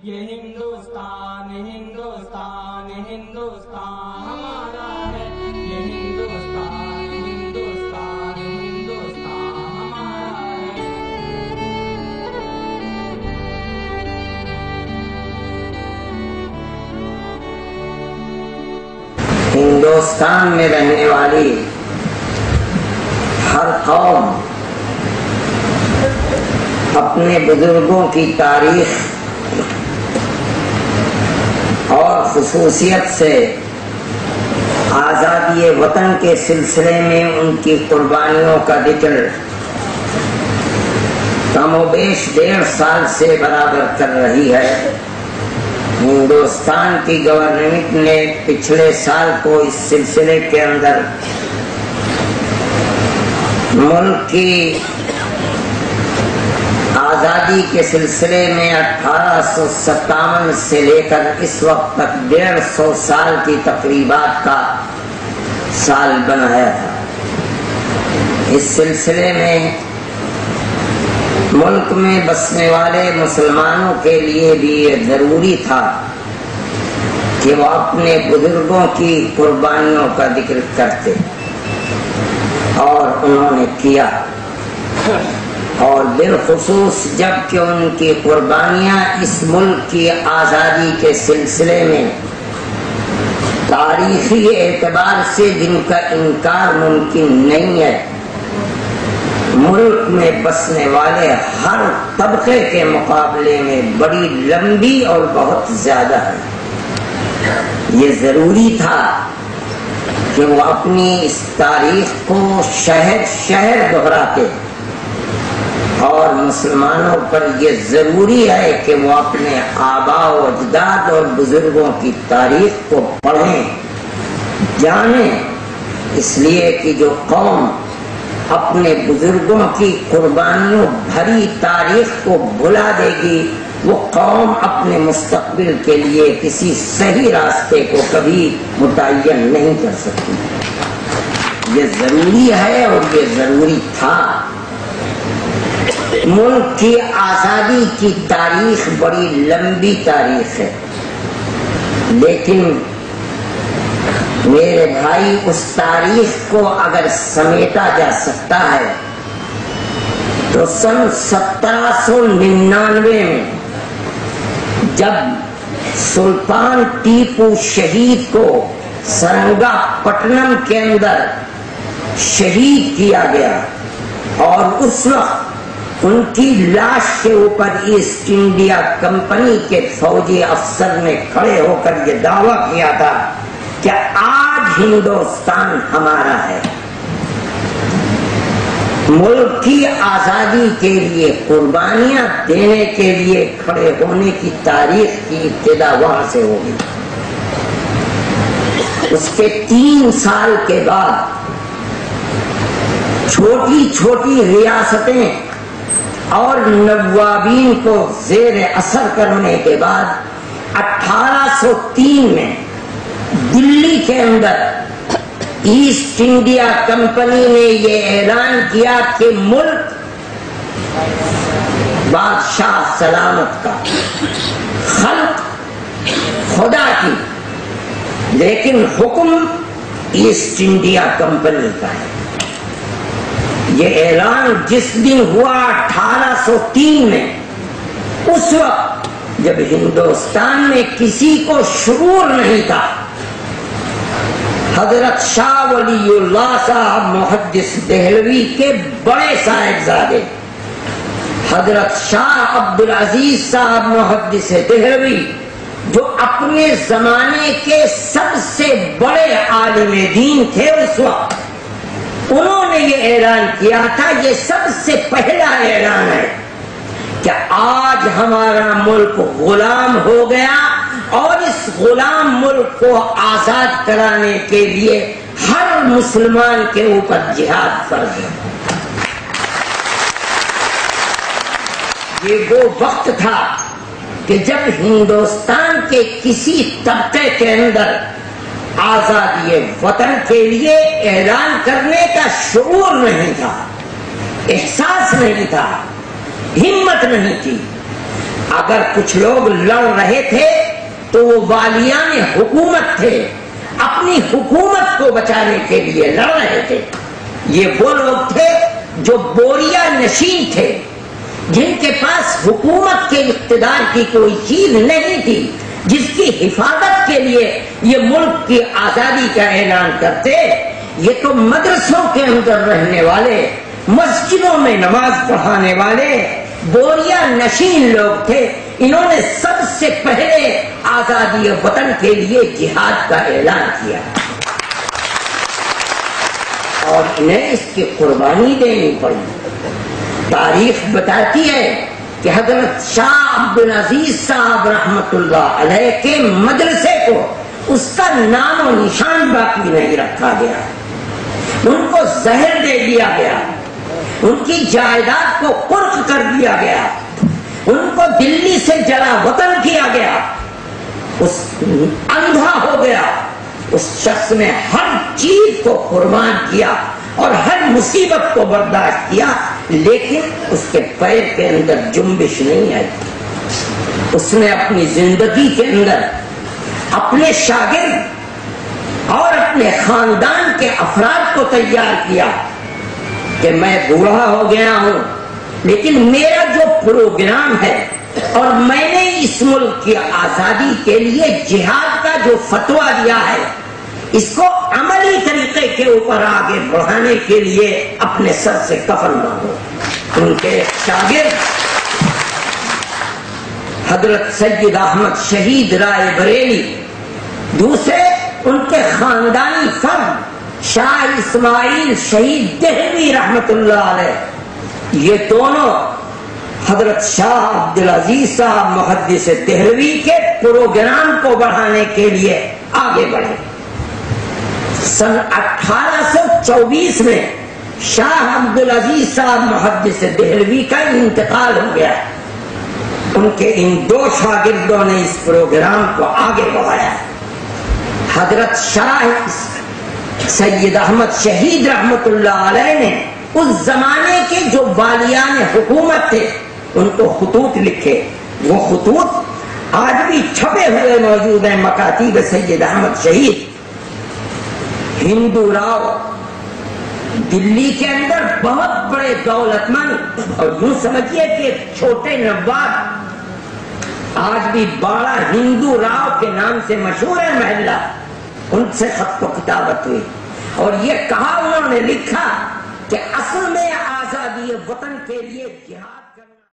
یہ ہندوستان ہندوستان ہندوستان ہمارا ہے، یہ ہندوستان ہندوستان ہندوستان ہمارا ہے۔ ہندوستان میں رہنے والی ہر قوم اپنے بزرگوں کی تاریخ اور خصوصیت سے آزادی وطن کے سلسلے میں ان کی قربانیوں کا ذکر کم و بیش 1.5 سال سے برابر کر رہی ہے۔ ہندوستان کی گورنمنٹ نے پچھلے سال کو اس سلسلے کے اندر ملک کی آزادی کے سلسلے میں 1857 سے لے کر اس وقت تک 150 سال کی تقریبات کا سال بنایا تھا۔ اس سلسلے میں ملک میں بسنے والے مسلمانوں کے لیے بھی یہ ضروری تھا کہ وہ اپنے بزرگوں کی قربانیوں کا ذکر کرتے، اور انہوں نے کیا، اور بالخصوص جب کہ ان کی قربانیاں اس ملک کی آزادی کے سلسلے میں تاریخی اعتبار سے جن کا انکار ممکن نہیں ہے، ملک میں بسنے والے ہر طبقے کے مقابلے میں بڑی لمبی اور بہت زیادہ ہے۔ یہ ضروری تھا کہ وہ اپنی اس تاریخ کو شہر شہر دہراتے، اور مسلمانوں پر یہ ضروری ہے کہ وہ اپنے آباء و اجداد اور بزرگوں کی تاریخ کو پڑھیں، جانیں، اس لیے کہ جو قوم اپنے بزرگوں کی قربانیوں بھری تاریخ کو بھلا دے گی، وہ قوم اپنے مستقبل کے لیے کسی صحیح راستے کو کبھی متعین نہیں کر سکتی۔ یہ ضروری ہے اور یہ ضروری تھا۔ ملک کی آزادی کی تاریخ بڑی لمبی تاریخ ہے، لیکن میرے بھائی اس تاریخ کو اگر سمیٹا جا سکتا ہے تو سن 1799 میں جب سلطان ٹیپو شہید کو سرنگا پٹنم کے اندر شہید کیا گیا، اور اس وقت ان کی لاش کے اوپر ایسٹ انڈیا کمپنی کے فوجی افسر نے کھڑے ہو کر یہ دعویٰ کیا تھا کہ آج ہندوستان ہمارا ہے۔ ملک کی آزادی کے لیے قربانیاں دینے کے لیے کھڑے ہونے کی تاریخ کی ابتدا وہاں سے ہوگی۔ اس کے 3 سال کے بعد چھوٹی چھوٹی ریاستیں اور نوابین کو زیر اثر کرنے کے بعد 1803 میں دلی کے اندر ایسٹ انڈیا کمپنی نے یہ اعلان کیا کہ ملک بادشاہ سلامت کا، خلق خدا کی، لیکن حکم ایسٹ انڈیا کمپنی کا ہے۔ یہ اعلان جس دن ہوا 1803 میں، اس وقت جب ہندوستان میں کسی کو شعور نہیں تھا، حضرت شاہ ولی اللہ صاحب محدث دہلوی کے بڑے صاحبزادے حضرت شاہ عبدالعزیز صاحب محدث دہلوی، جو اپنے زمانے کے سب سے بڑے عالم دین تھے اس وقت، انہوں نے یہ اعلان کیا تھا، یہ سب سے پہلا اعلان ہے کہ آج ہمارا ملک غلام ہو گیا، اور اس غلام ملک کو آزاد کرانے کے لیے ہر مسلمان کے اوپر جہاد فرض ہے۔ یہ وہ وقت تھا کہ جب ہندوستان کے کسی طبقے کے اندر آزادی وطن کے لیے اعلان کرنے کا شعور نہیں تھا، احساس نہیں تھا، ہمت نہیں تھی۔ اگر کچھ لوگ لڑ رہے تھے تو وہ والیان حکومت تھے، اپنی حکومت کو بچانے کے لیے لڑ رہے تھے۔ یہ وہ لوگ تھے جو بوریا نشین تھے، جن کے پاس حکومت کے اقتدار کی کوئی چیز نہیں تھی، جس کی حفاظت کے لیے یہ ملک کی آزادی کا اعلان کرتے۔ یہ تو مدرسوں کے اندر رہنے والے، مسجدوں میں نماز پڑھانے والے بوریا نشین لوگ تھے۔ انہوں نے سب سے پہلے آزادی وطن کے لیے جہاد کا اعلان کیا اور انہیں اس کی قربانی دینی پڑی۔ تاریخ بتاتی ہے کہ حضرت شاہ عبدالعزیز صاحب رحمت اللہ علیہ کے مدرسے کو اس کا نام و نشان باقی نہیں رکھا گیا، ان کو زہر دے دیا گیا، ان کی جائیداد کو قرق کر دیا گیا، ان کو دلی سے جلا وطن کیا گیا، اس اندھا ہو گیا۔ اس شخص نے ہر چیز کو قربان کیا اور ہر مصیبت کو برداشت کیا، لیکن اس کے پیر کے اندر جنبش نہیں آئی۔ اس نے اپنی زندگی کے اندر اپنے شاگرد اور اپنے خاندان کے افراد کو تیار کیا کہ میں بوڑھا ہو گیا ہوں، لیکن میرا جو پروگرام ہے اور میں نے اس ملک کی آزادی کے لیے جہاد کا جو فتویٰ دیا ہے، اس کو عملی طریقے کے اوپر آگے بڑھانے کے لیے اپنے سر سے کفن باندھو۔ ان کے شاگرد حضرت سید احمد شہید رائے بریلی، دوسرے ان کے خاندانی فرد شاہ اسماعیل شہید دہلوی رحمت اللہ علیہ، یہ دونوں حضرت شاہ عبدالعزیز صاحب محدث دہلوی کے پروگرام کو بڑھانے کے لیے آگے بڑھے۔ سن 1824 میں شاہ عبدالعزیز صاحب محدث دہلوی کا انتقال ہو گیا۔ ان کے ان دو شاگردوں نے اس پروگرام کو آگے بڑھایا۔ حضرت شاہ سید احمد شہید رحمت اللہ علیہ نے اس زمانے کے جو والیان حکومت تھے ان کو خطوط لکھے، وہ خطوط آج بھی چھپے ہوئے موجود ہیں مکاتیب سید احمد شہید۔ ہندو راؤ دلی کے اندر بہت بڑے دولت مند اور یوں سمجھیے کہ چھوٹے نواب، آج بھی باڑا ہندو راؤ کے نام سے مشہور ہے محلہ، ان سے خط و کتابت ہوئی اور یہ کہا، انہوں نے لکھا کہ اصل میں آزادی وطن کے لیے جہاد